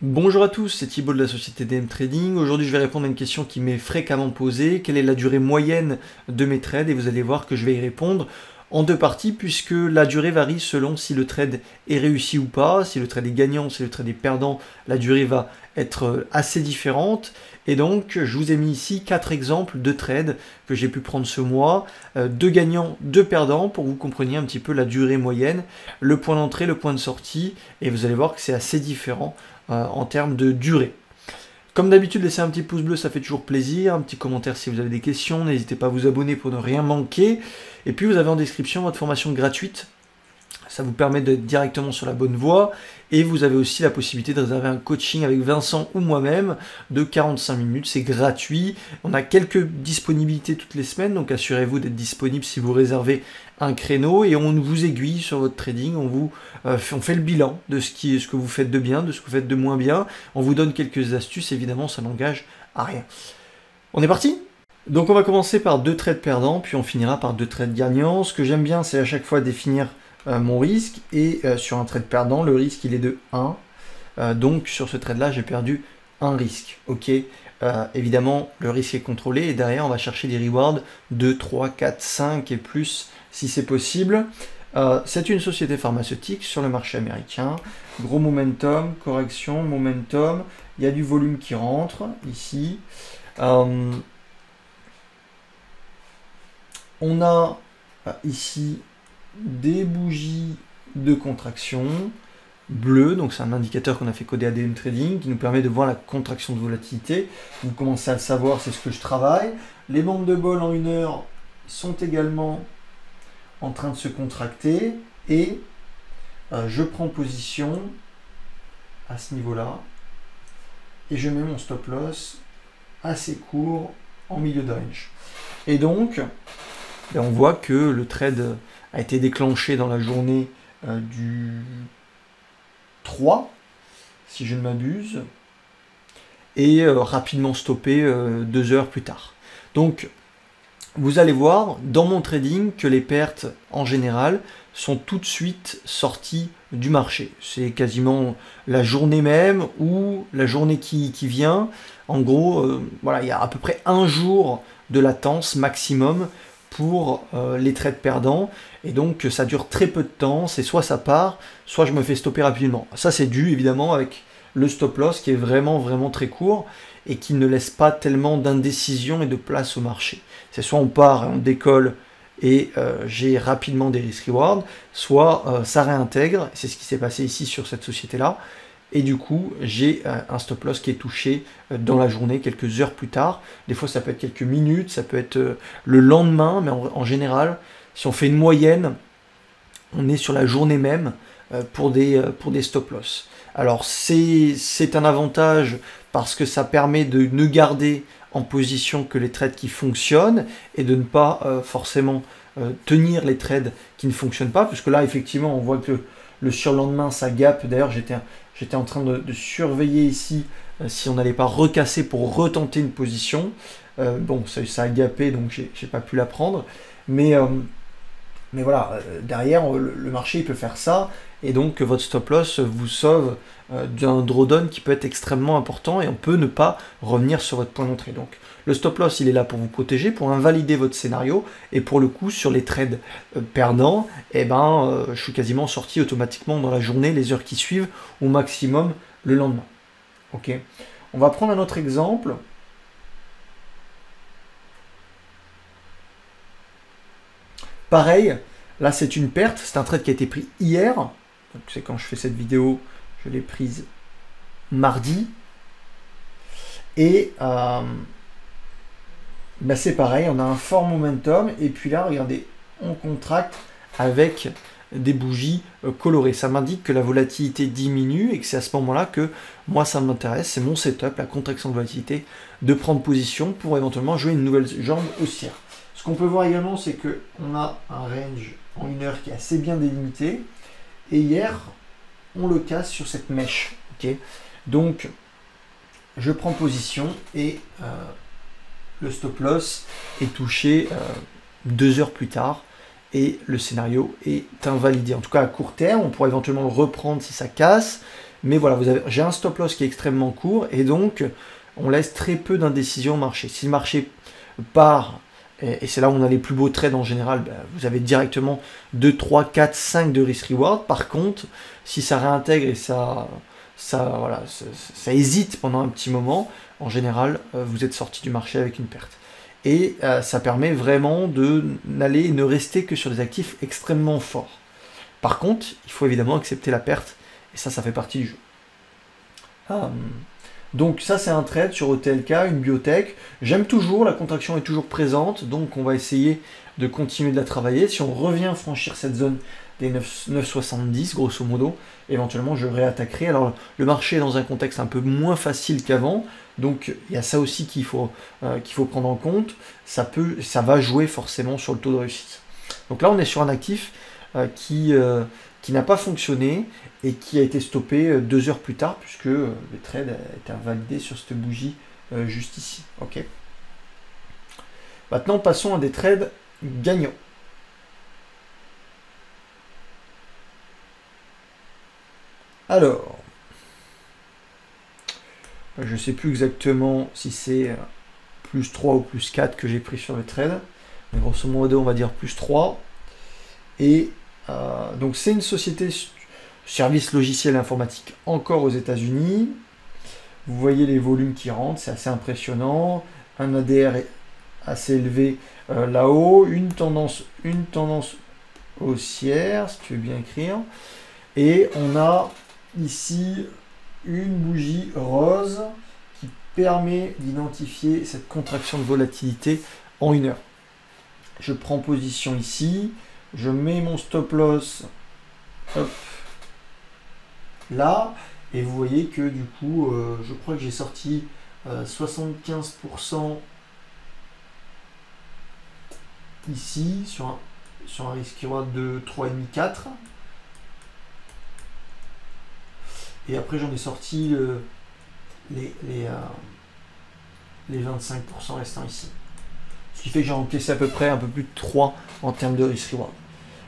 Bonjour à tous, c'est Thibaut de la société DM Trading. Aujourd'hui, je vais répondre à une question qui m'est fréquemment posée. Quelle est la durée moyenne de mes trades? Et vous allez voir que je vais y répondre en deux parties puisque la durée varie selon si le trade est réussi ou pas. Si le trade est gagnant, si le trade est perdant, la durée va être assez différente. Et donc, je vous ai mis ici 4 exemples de trades que j'ai pu prendre ce mois, 2 gagnants, 2 perdants, pour que vous compreniez un petit peu la durée moyenne, le point d'entrée, le point de sortie, et vous allez voir que c'est assez différent en termes de durée. Comme d'habitude, laissez un petit pouce bleu, ça fait toujours plaisir, un petit commentaire si vous avez des questions, n'hésitez pas à vous abonner pour ne rien manquer, et puis vous avez en description votre formation gratuite. Ça vous permet d'être directement sur la bonne voie et vous avez aussi la possibilité de réserver un coaching avec Vincent ou moi-même de 45 minutes, c'est gratuit. On a quelques disponibilités toutes les semaines, donc assurez-vous d'être disponible si vous réservez un créneau et on vous aiguille sur votre trading, on fait le bilan de ce que vous faites de bien, de ce que vous faites de moins bien, on vous donne quelques astuces, évidemment ça n'engage à rien. On est parti ? Donc on va commencer par 2 trades perdants, puis on finira par 2 trades gagnants. Ce que j'aime bien, c'est à chaque fois définir mon risque, et sur un trade perdant, le risque il est de 1. Donc sur ce trade là, j'ai perdu un risque. Ok, évidemment, le risque est contrôlé, et derrière, on va chercher des rewards de 3, 4, 5 et plus si c'est possible. C'est une société pharmaceutique sur le marché américain. Gros momentum, correction, momentum. Il y a du volume qui rentre ici. On a ici des bougies de contraction bleues, donc c'est un indicateur qu'on a fait coder à DM Trading qui nous permet de voir la contraction de volatilité. Vous commencez à le savoir, c'est ce que je travaille. Les bandes de bol en 1 heure sont également en train de se contracter et je prends position à ce niveau-là et je mets mon stop loss assez court en milieu de range. Et donc, on voit que le trade a été déclenché dans la journée du 3, si je ne m'abuse, et rapidement stoppé 2 heures plus tard. Donc, vous allez voir dans mon trading que les pertes, en général, sont tout de suite sorties du marché. C'est quasiment la journée même ou la journée qui vient. En gros, voilà, il y a à peu près 1 jour de latence maximum pour les trades perdants, et donc ça dure très peu de temps, c'est soit ça part, soit je me fais stopper rapidement. Ça c'est dû évidemment avec le stop loss qui est vraiment très court et qui ne laisse pas tellement d'indécision et de place au marché. C'est soit on part et on décolle et j'ai rapidement des risk rewards, soit ça réintègre, c'est ce qui s'est passé ici sur cette société là, et du coup j'ai un stop loss qui est touché dans la journée quelques heures plus tard. Des fois ça peut être quelques minutes, ça peut être le lendemain, mais en général si on fait une moyenne, on est sur la journée même pour des stop loss. Alors c'est un avantage parce que ça permet de ne garder en position que les trades qui fonctionnent et de ne pas forcément tenir les trades qui ne fonctionnent pas, puisque là effectivement on voit que le surlendemain ça gap. D'ailleurs j'étais en train de surveiller ici si on n'allait pas recasser pour retenter une position. Bon, ça a gapé, donc j'ai pas pu la prendre. Mais voilà, derrière, le marché il peut faire ça. Et donc votre stop loss vous sauve d'un drawdown qui peut être extrêmement important. Et on peut ne pas revenir sur votre point d'entrée. Donc le stop loss il est là pour vous protéger, pour invalider votre scénario. Et pour le coup, sur les trades perdants, je suis quasiment sorti automatiquement dans la journée, les heures qui suivent, au maximum le lendemain. Ok. On va prendre un autre exemple. Pareil, là c'est une perte, c'est un trade qui a été pris hier. Donc c'est quand je fais cette vidéo, je l'ai prise mardi. Et c'est pareil, on a un fort momentum. Et puis là, regardez, on contracte avec des bougies colorées. Ça m'indique que la volatilité diminue et que c'est à ce moment-là que moi ça m'intéresse, c'est mon setup, la contraction de volatilité, de prendre position pour éventuellement jouer une nouvelle jambe haussière. Ce qu'on peut voir également, c'est qu'on a un range en 1 heure qui est assez bien délimité. Et hier, on le casse sur cette mèche. Okay, donc, je prends position et le stop loss est touché 2 heures plus tard. Et le scénario est invalidé. En tout cas, à court terme, on pourrait éventuellement le reprendre si ça casse. Mais voilà, j'ai un stop loss qui est extrêmement court et donc on laisse très peu d'indécision au marché. Si le marché part, et c'est là où on a les plus beaux trades en général, vous avez directement 2, 3, 4, 5 de risk-reward. Par contre, si ça réintègre et ça hésite pendant un petit moment, en général, vous êtes sorti du marché avec une perte. Et ça permet vraiment de n'aller ne rester que sur des actifs extrêmement forts. Par contre, il faut évidemment accepter la perte, et ça fait partie du jeu. Donc ça, c'est un trade sur OTLK, une biotech. J'aime toujours, la contraction est toujours présente, donc on va essayer de continuer de la travailler. Si on revient franchir cette zone des 9,70, grosso modo, éventuellement je réattaquerai. Alors le marché est dans un contexte un peu moins facile qu'avant, donc il y a ça aussi qu'il faut prendre en compte. Ça va jouer forcément sur le taux de réussite. Donc là, on est sur un actif qui n'a pas fonctionné et qui a été stoppé 2 heures plus tard, puisque le trade a été invalidé sur cette bougie juste ici. Ok. Maintenant, passons à des trades gagnants. Alors, je ne sais plus exactement si c'est plus 3 ou plus 4 que j'ai pris sur le trade, mais grosso modo, on va dire plus 3. Et donc, c'est une société service logiciel informatique encore aux États-Unis. Vous voyez les volumes qui rentrent, c'est assez impressionnant. Un ADR assez élevé là-haut, une tendance haussière, si tu veux bien écrire. Et on a ici une bougie rose qui permet d'identifier cette contraction de volatilité en 1 heure. Je prends position ici, je mets mon stop loss hop, là, et vous voyez que du coup, je crois que j'ai sorti 75% ici sur un risk reward de 3,5-4. Et après, j'en ai sorti les 25% restants ici. Ce qui fait que j'ai encaissé à peu près un peu plus de 3 en termes de risk reward.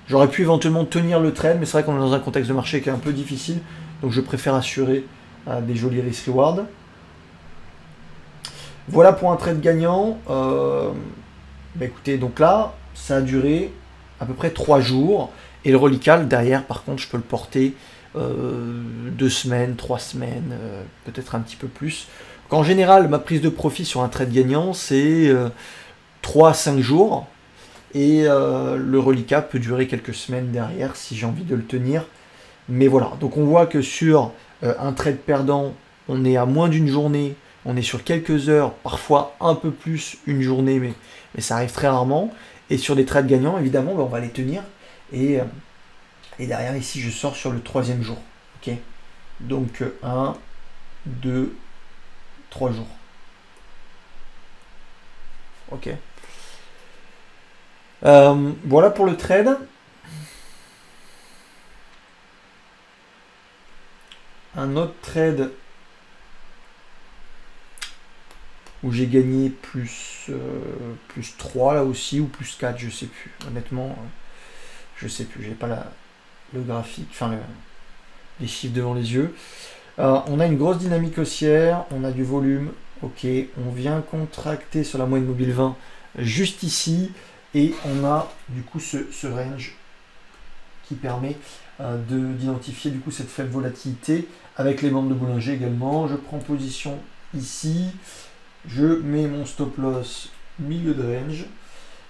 J'aurais pu éventuellement tenir le trade, mais c'est vrai qu'on est dans un contexte de marché qui est un peu difficile. Donc je préfère assurer des jolis risk reward. Voilà pour un trade gagnant. Écoutez, donc là, ça a duré à peu près 3 jours. Et le reliquat, derrière, par contre, je peux le porter 2 semaines, 3 semaines, peut-être un petit peu plus. Donc, en général, ma prise de profit sur un trade gagnant, c'est 3 à 5 jours. Et le reliquat peut durer quelques semaines derrière si j'ai envie de le tenir. Mais voilà, donc on voit que sur un trade perdant, on est à moins d'une journée, on est sur quelques heures, parfois un peu plus une journée, mais ça arrive très rarement. Et sur des trades gagnants, évidemment, on va les tenir. Et derrière, ici, je sors sur le 3e jour. Ok. Donc 1, 2, 3 jours. Ok. Voilà pour le trade. Un autre trade où j'ai gagné plus 3 là aussi, ou plus 4, je sais plus. Honnêtement, je sais plus. J'ai pas le graphique, enfin les chiffres devant les yeux. On a une grosse dynamique haussière, on a du volume. Ok, on vient contracter sur la moyenne mobile 20 juste ici. Et on a du coup ce range qui permet d'identifier du coup cette faible volatilité avec les bandes de Bollinger également. Je prends position ici, je mets mon stop loss milieu de range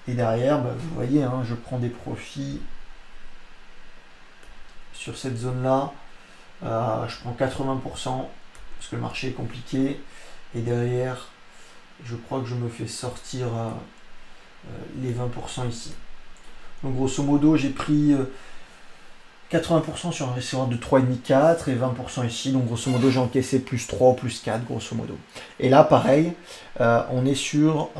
et derrière, vous voyez, hein, je prends des profits sur cette zone là. Je prends 80% parce que le marché est compliqué et derrière, je crois que je me fais sortir les 20% ici. Donc grosso modo, j'ai pris 80% sur un receveur de 3,5-4 et 20% ici. Donc grosso modo, j'ai encaissé plus 3 ou plus 4, grosso modo. Et là, pareil, on est sur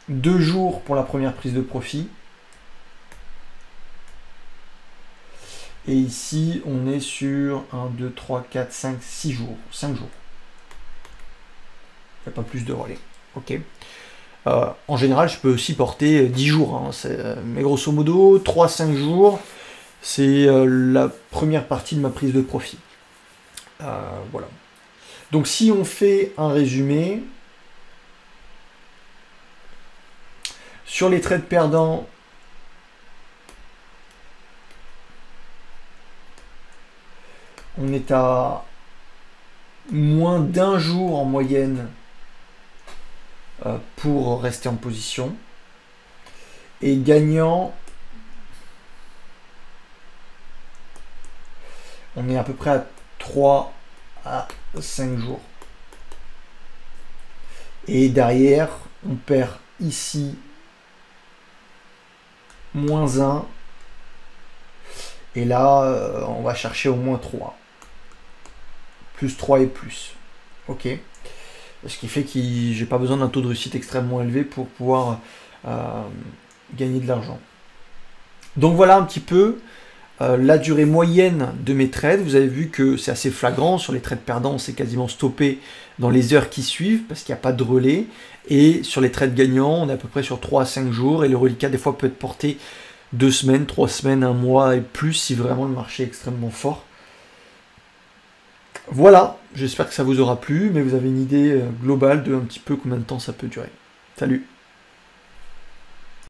2 jours pour la première prise de profit. Et ici, on est sur 1, 2, 3, 4, 5, 6 jours. 5 jours. Il n'y a pas plus de relais. Ok. En général, je peux aussi porter 10 jours. Hein, mais grosso modo, 3-5 jours. C'est la première partie de ma prise de profit. Voilà. Donc si on fait un résumé, sur les trades perdants, on est à moins d'1 jour en moyenne pour rester en position. Et gagnant, on est à peu près à 3 à 5 jours. Et derrière, on perd ici moins 1. Et là, on va chercher au moins 3. Plus 3 et plus. Ok. Ce qui fait que j'ai pas besoin d'un taux de réussite extrêmement élevé pour pouvoir gagner de l'argent. Donc voilà un petit peu la durée moyenne de mes trades. Vous avez vu que c'est assez flagrant. Sur les trades perdants, on s'est quasiment stoppé dans les heures qui suivent parce qu'il n'y a pas de relais. Et sur les trades gagnants, on est à peu près sur 3 à 5 jours. Et le reliquat, des fois, peut être porté 2 semaines, 3 semaines, 1 mois et plus si vraiment le marché est extrêmement fort. Voilà, j'espère que ça vous aura plu, mais vous avez une idée globale de un petit peu combien de temps ça peut durer. Salut!